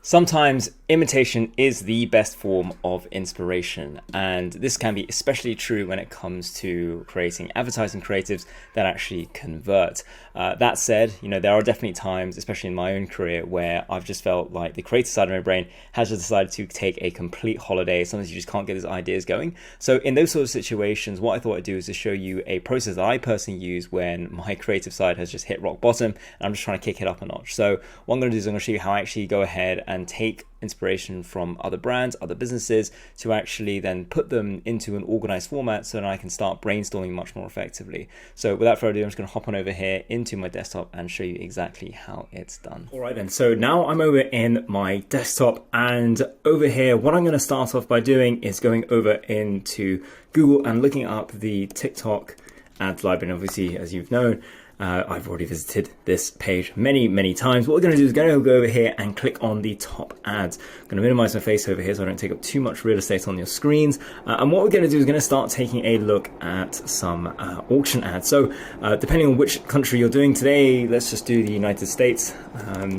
Sometimes imitation is the best form of inspiration, and this can be especially true when it comes to creating advertising creatives that actually convert. That said, there are definitely times, especially in my own career, where I've just felt like the creative side of my brain has just decided to take a complete holiday. Sometimes you just can't get those ideas going. So in those sort of situations, what I thought I'd do is to show you a process that I personally use when my creative side has just hit rock bottom and I'm just trying to kick it up a notch. So what I'm going to do is I'm going to show you how I actually go ahead and take inspiration from other brands, other businesses, to actually then put them into an organized format so that I can start brainstorming much more effectively. So without further ado, I'm just going to hop on over here into my desktop and show you exactly how it's done. All right then, so now I'm over in my desktop, and over here, what I'm going to start off by doing is going over into Google and looking up the TikTok ads library. And obviously, as you've known, I've already visited this page many times. What we're going to do is go over here and click on the top ads. I'm going to minimize my face over here so I don't take up too much real estate on your screens. And what we're going to do is going to start taking a look at some auction ads. So depending on which country you're doing today, let's just do the United States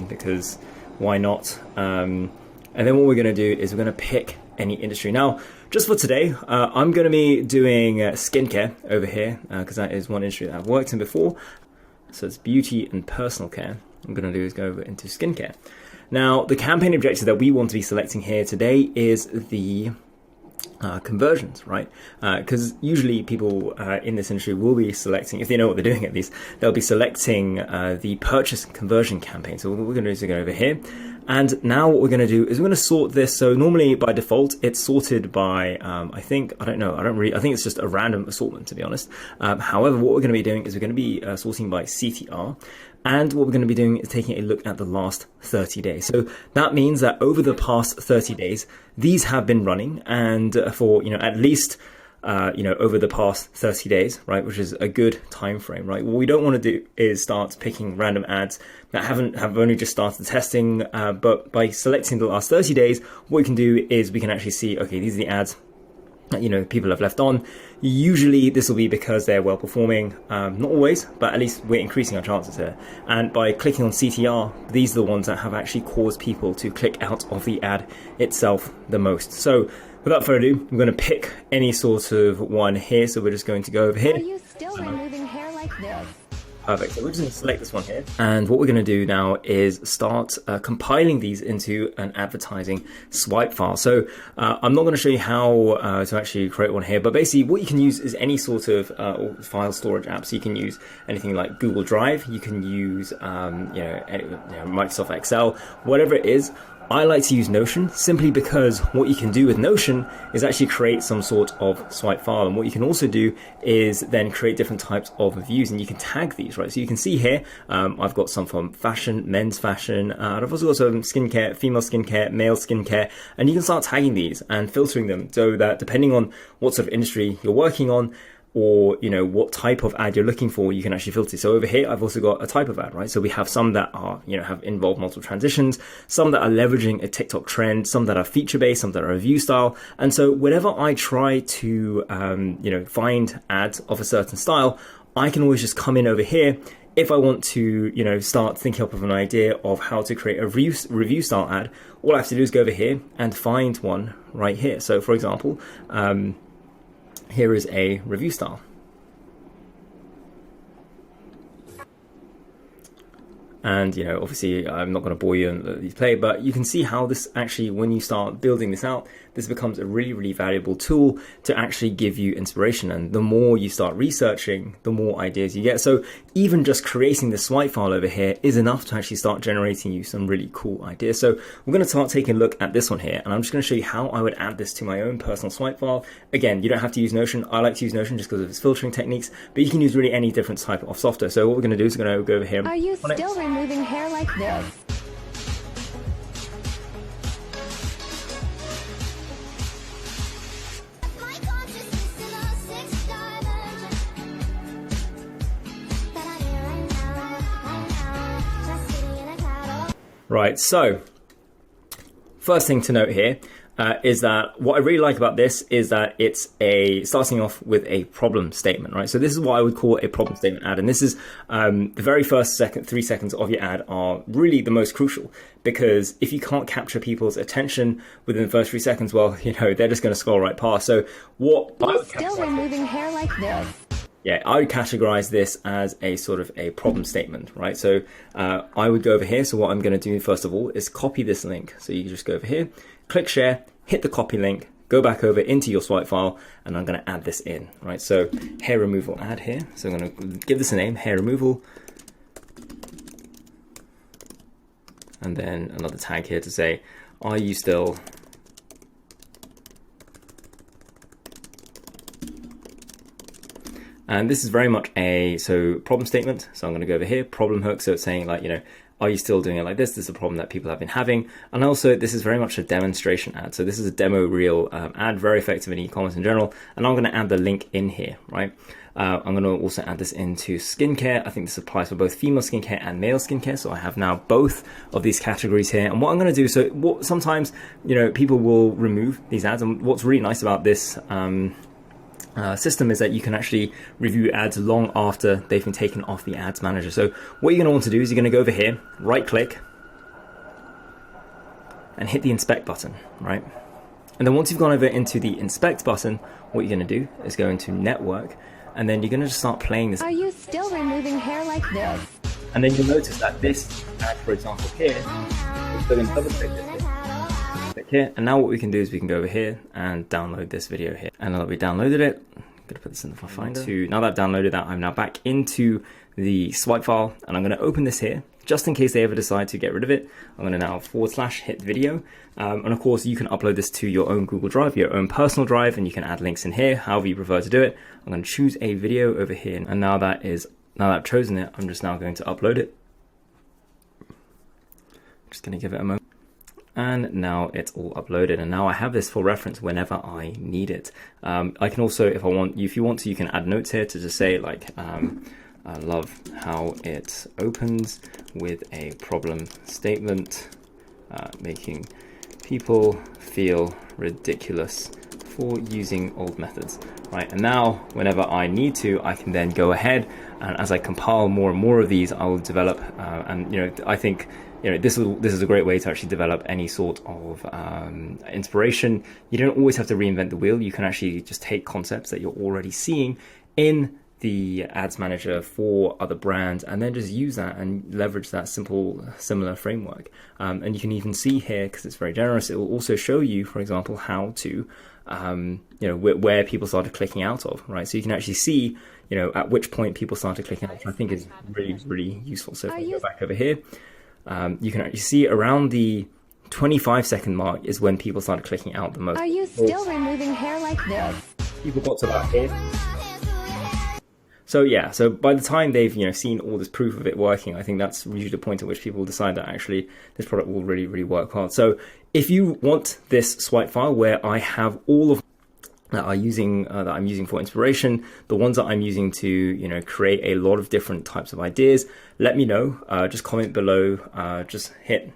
because why not? And then what we're going to do is we're going to pick any industry. Now, just for today, I'm going to be doing skincare over here because that is one industry that I've worked in before. So it's beauty and personal care. What I'm going to do is go over into skincare. Now, the campaign objective that we want to be selecting here today is the conversions, right? Because usually people in this industry will be selecting, if they know what they're doing at least, they'll be selecting the purchase conversion campaign. So what we're going to do is go over here. And now what we're going to do is we're going to sort this. So normally by default, it's sorted by, I think it's just a random assortment, to be honest. However, what we're going to be doing is we're going to be sorting by CTR. And what we're going to be doing is taking a look at the last 30 days. So that means that over the past 30 days, these have been running, and for, at least over the past 30 days, right, which is a good time frame, right? What we don't want to do is start picking random ads that have only just started testing, but by selecting the last 30 days, what we can do is we can actually see, okay, these are the ads that people have left on. Usually this will be because they're well performing, not always, but at least we're increasing our chances here. And by clicking on CTR, these are the ones that have actually caused people to click out of the ad itself the most. So without further ado, I'm going to pick any sort of one here. So we're just going to go over here. Are you still removing hair like this? Perfect. So we're just going to select this one here. And what we're going to do now is start compiling these into an advertising swipe file. So I'm not going to show you how to actually create one here, but basically what you can use is any sort of file storage app. So you can use anything like Google Drive. You can use Microsoft Excel, whatever it is. I like to use Notion simply because what you can do with Notion is actually create some sort of swipe file. And what you can also do is then create different types of views, and you can tag these, right? So you can see here, I've got some from fashion, men's fashion, and I've also got some skincare, female skincare, male skincare, and you can start tagging these and filtering them so that depending on what sort of industry you're working on, or what type of ad you're looking for, you can actually filter. So over here, I've also got a type of ad, right? So we have some that are, have involved multiple transitions, some that are leveraging a TikTok trend, some that are feature-based, some that are review style. And so whenever I try to, find ads of a certain style, I can always just come in over here. If I want to, start thinking up of an idea of how to create a review style ad, all I have to do is go over here and find one right here. So for example, here is a review style. And, obviously I'm not going to bore you and let these play, but you can see how this actually, when you start building this out, this becomes a really valuable tool to actually give you inspiration. And the more you start researching, the more ideas you get. So even just creating the swipe file over here is enough to actually start generating you some really cool ideas. So we're going to start taking a look at this one here, and I'm just going to show you how I would add this to my own personal swipe file. Again, you don't have to use Notion. I like to use Notion just because of its filtering techniques, but you can use really any different type of software. So what we're going to do is we're going to go over here. Are you still removing hair like this? Right, so first thing to note here, is that what I really like about this is that it's starting off with a problem statement, right? So this is what I would call a problem statement ad. And this is the very first 3 seconds of your ad are really the most crucial, because if you can't capture people's attention within the first 3 seconds, well, they're just going to scroll right past. So what I would Still removing hair like this. Yeah, I would categorize this as a sort of a problem statement, right? So I would go over here. So what I'm going to do first of all is copy this link. So you just go over here, click share, hit the copy link, go back over into your swipe file, and I'm going to add this in, right? So hair removal ad here. So I'm going to give this a name, hair removal. And then another tag here to say, are you still And this is very much a problem statement. So I'm going to go over here, problem hook. So it's saying like, are you still doing it like this? This is a problem that people have been having. And also this is very much a demonstration ad. So this is a demo reel ad, very effective in e-commerce in general. And I'm going to add the link in here, right? I'm going to also add this into skincare. I think this applies for both female skincare and male skincare. So I have now both of these categories here. And what I'm going to do, sometimes, people will remove these ads. And what's really nice about this system is that you can actually review ads long after they've been taken off the ads manager. So what you're going to want to do is you're going to go over here, right click, and hit the inspect button, right? And then once you've gone over into the inspect button, what you're going to do is go into network, and then you're going to just start playing this. Are you still removing hair like this? And then you'll notice that this ad, for example, here, is going to double click this. Click here, and now what we can do is we can go over here and download this video here. And now that we downloaded it, I'm going to put this in the file finder. Now that I've downloaded that, I'm now back into the swipe file, and I'm going to open this here just in case they ever decide to get rid of it. I'm going to now / hit video. And of course, you can upload this to your own Google Drive, your own personal drive, and you can add links in here, however you prefer to do it. I'm going to choose a video over here. And now that I've chosen it, I'm just now going to upload it. Just going to give it a moment. And now it's all uploaded, and now I have this for reference whenever I need it. I can also, if you want to, you can add notes here to just say like, I love how it opens with a problem statement, making people feel ridiculous for using old methods, right? And now whenever I need to, I can then go ahead, and as I compile more and more of these, I will develop, I think, this is a great way to actually develop any sort of inspiration. You don't always have to reinvent the wheel. You can actually just take concepts that you're already seeing in the ads manager for other brands, and then just use that and leverage that similar framework. And you can even see here, because it's very generous, it will also show you, for example, how to, where people started clicking out of, right? So you can actually see, at which point people started clicking out, which I think is really, really useful. So if I go back over here, you can actually see around the 25-second mark is when people started clicking out the most. Are you still removing hair like this? People got to about here. So yeah, so by the time they've seen all this proof of it working, I think that's usually the point at which people decide that actually this product will really, really work hard. So if you want this swipe file where I have all of that I'm using for inspiration, the ones that I'm using to create a lot of different types of ideas, let me know. Just comment below. Just hit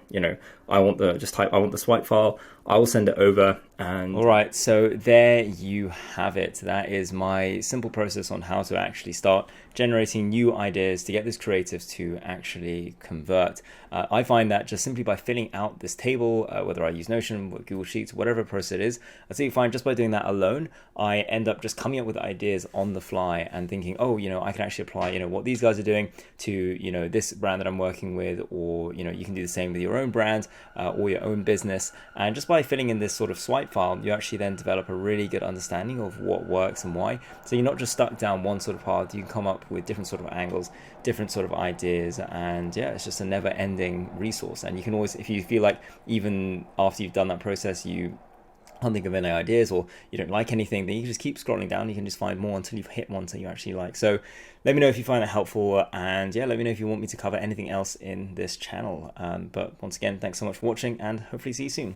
I want the swipe file. I will send it over. And all right, so there you have it. That is my simple process on how to actually start generating new ideas to get these creatives to actually convert. I find that just simply by filling out this table, whether I use Notion, Google Sheets, whatever process it is, I think find just by doing that alone, I end up just coming up with ideas on the fly and thinking, oh, I can actually apply, what these guys are doing to, this brand that I'm working with, or, you can do the same with your own brand or your own business. And just by filling in this sort of swipe file, you actually then develop a really good understanding of what works and why. So you're not just stuck down one sort of path. You can come up with different sort of angles, different sort of ideas, and yeah, it's just a never-ending resource. And you can always, if you feel like even after you've done that process, you can't think of any ideas or you don't like anything, then you can just keep scrolling down. You can just find more until you've hit one that you actually like. So let me know if you find that helpful, and yeah, let me know if you want me to cover anything else in this channel. But once again, thanks so much for watching, and hopefully see you soon.